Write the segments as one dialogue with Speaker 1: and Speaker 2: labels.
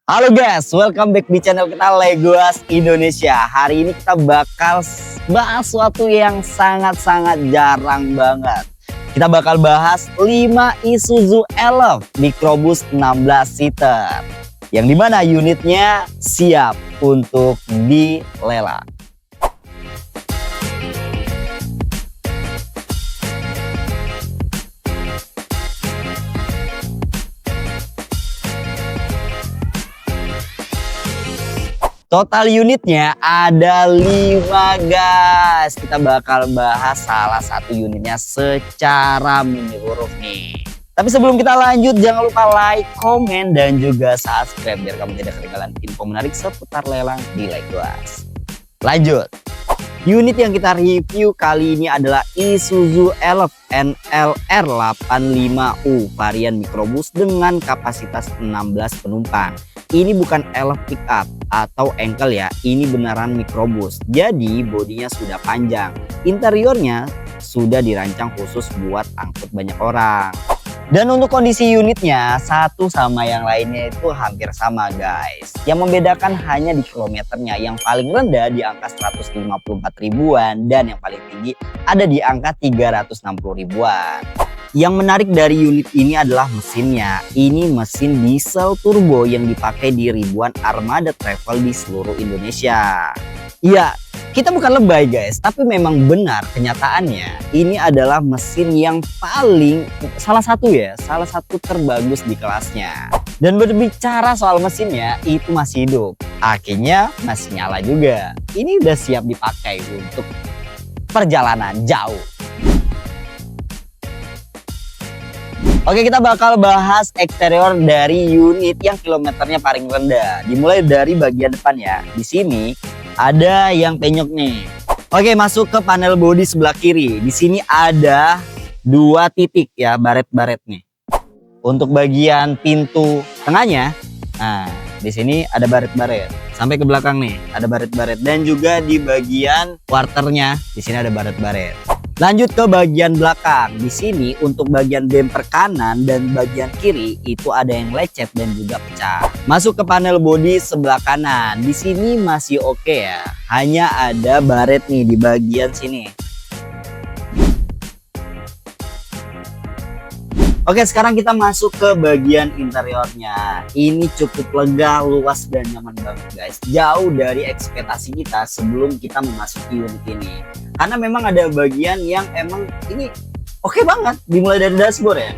Speaker 1: Halo guys, welcome back di channel kita Legoas Indonesia. Hari ini kita bakal bahas sesuatu yang sangat-sangat jarang banget. Kita bakal bahas 5 Isuzu Elf Microbus 16 seater. Yang dimana unitnya siap untuk dilelang. Total unitnya ada 5 guys. Kita bakal bahas salah satu unitnya secara menyeluruh nih. Tapi sebelum kita lanjut, jangan lupa like, komen, dan juga subscribe biar kamu tidak ketinggalan info menarik seputar lelang di Legoas. Lanjut. Unit yang kita review kali ini adalah Isuzu Elf NLR 85U varian Microbus dengan kapasitas 16 penumpang. Ini bukan Elf pickup atau engkel ya, ini beneran Microbus. Jadi bodinya sudah panjang, interiornya sudah dirancang khusus buat angkut banyak orang. Dan untuk kondisi unitnya satu sama yang lainnya itu hampir sama guys. Yang membedakan hanya di kilometernya, yang paling rendah di angka 154 ribuan dan yang paling tinggi ada di angka 360 ribuan. Yang menarik dari unit ini adalah mesinnya. Ini mesin diesel turbo yang dipakai di ribuan armada travel di seluruh Indonesia. Iya, kita bukan lebay guys, tapi memang benar kenyataannya ini adalah mesin yang salah satu terbagus di kelasnya. Dan berbicara soal mesinnya, itu masih hidup. Akhirnya masih nyala juga. Ini udah siap dipakai untuk perjalanan jauh. Oke, kita bakal bahas eksterior dari unit yang kilometernya paling rendah. Dimulai dari bagian depan ya. Di sini ada yang penyok nih. Oke, masuk ke panel bodi sebelah kiri. Di sini ada 2 titik ya, baret-baret nih. Untuk bagian pintu tengahnya, nah di sini ada baret-baret. Sampai ke belakang nih, ada baret-baret. Dan juga di bagian quarternya, di sini ada baret-baret. Lanjut ke bagian belakang. Di sini untuk bagian bumper kanan dan bagian kiri itu ada yang lecet dan juga pecah. Masuk ke panel bodi sebelah kanan. Di sini masih oke ya. Hanya ada baret nih di bagian sini. Oke, sekarang kita masuk ke bagian interiornya. Ini cukup lega, luas, dan nyaman banget guys. Jauh dari ekspektasi kita sebelum kita memasuki unit ini. Karena memang ada bagian yang emang ini oke banget. Dimulai dari dashboard ya.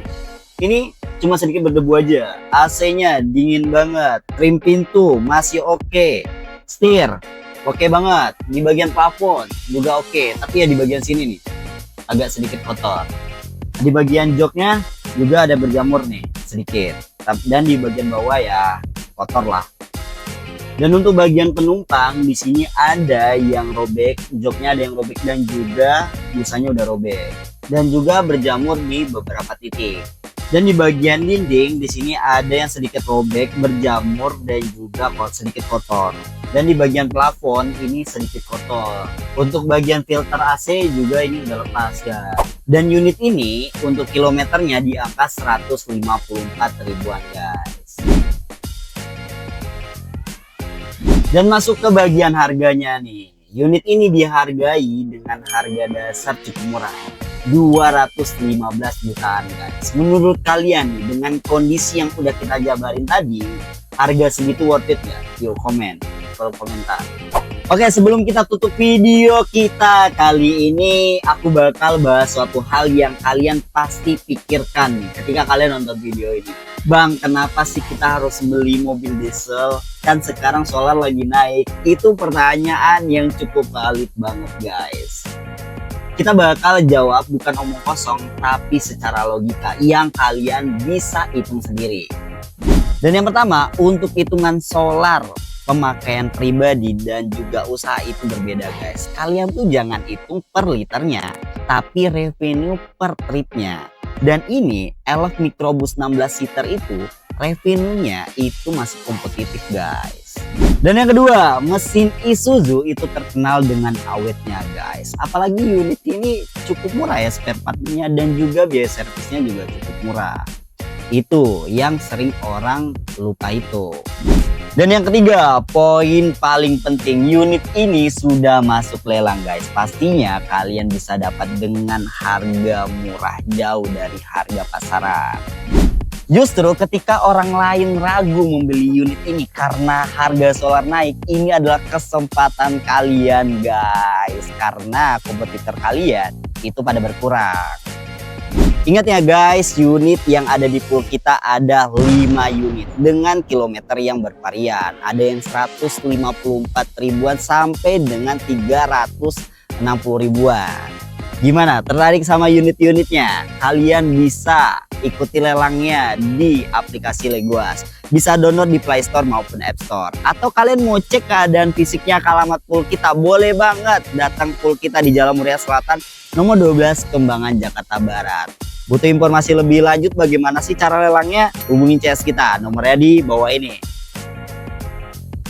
Speaker 1: Ini cuma sedikit berdebu aja. AC-nya dingin banget. Trim pintu masih oke. Setir oke banget. Di bagian plafon juga oke. Tapi ya di bagian sini nih agak sedikit kotor. Di bagian joknya juga ada berjamur nih sedikit. Dan di bagian bawah ya kotor lah. Dan untuk bagian penumpang di sini ada yang robek, joknya ada yang robek dan juga busanya udah robek. Dan juga berjamur di beberapa titik. Dan di bagian dinding di sini ada yang sedikit robek, berjamur dan juga sedikit kotor. Dan di bagian plafon ini sedikit kotor. Untuk bagian filter AC juga ini udah lepas guys. Dan unit ini untuk kilometernya di angka 154 ribuan guys. Dan masuk ke bagian harganya nih. Unit ini dihargai dengan harga dasar cukup murah, 215 jutaan guys. Menurut kalian nih, dengan kondisi yang udah kita jabarin tadi, harga segitu worth it gak? Yuk komen, kolom komentar. Oke, sebelum kita tutup video kita kali ini, aku bakal bahas suatu hal yang kalian pasti pikirkan nih ketika kalian nonton video ini. Bang, kenapa sih kita harus beli mobil diesel? Kan sekarang solar lagi naik. Itu pertanyaan yang cukup valid banget guys. Kita bakal jawab bukan omong kosong, tapi secara logika yang kalian bisa hitung sendiri. Dan yang pertama, untuk hitungan solar, pemakaian pribadi dan juga usaha itu berbeda guys. Kalian tuh jangan hitung per liternya, tapi revenue per tripnya. Dan ini Elf Microbus 16 seater itu revenue-nya itu masih kompetitif guys. Dan yang kedua, mesin Isuzu itu terkenal dengan awetnya guys. Apalagi unit ini cukup murah ya spare part-nya dan juga biaya servisnya juga cukup murah. Itu yang sering orang lupa itu. Dan yang ketiga, poin paling penting, unit ini sudah masuk lelang guys. Pastinya kalian bisa dapat dengan harga murah, jauh dari harga pasaran. Justru ketika orang lain ragu membeli unit ini karena harga solar naik, ini adalah kesempatan kalian guys. Karena kompetitor kalian itu pada berkurang. Ingat ya guys, unit yang ada di pool kita ada 5 unit dengan kilometer yang bervarian. Ada yang 154 ribuan sampai dengan 360 ribuan. Gimana, tertarik sama unit-unitnya? Kalian bisa ikuti lelangnya di aplikasi Legoas. Bisa download di Play Store maupun App Store. Atau kalian mau cek keadaan fisiknya ke alamat pool kita, boleh banget datang pool kita di Jalan Muria Selatan nomor 12 Kembangan, Jakarta Barat. Butuh informasi lebih lanjut bagaimana sih cara lelangnya? Hubungin CS kita, nomornya di bawah ini.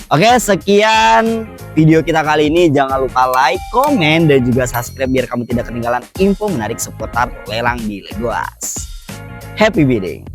Speaker 1: Oke, sekian video kita kali ini. Jangan lupa like, komen, dan juga subscribe biar kamu tidak ketinggalan info menarik seputar lelang di Legoas. Happy bidding!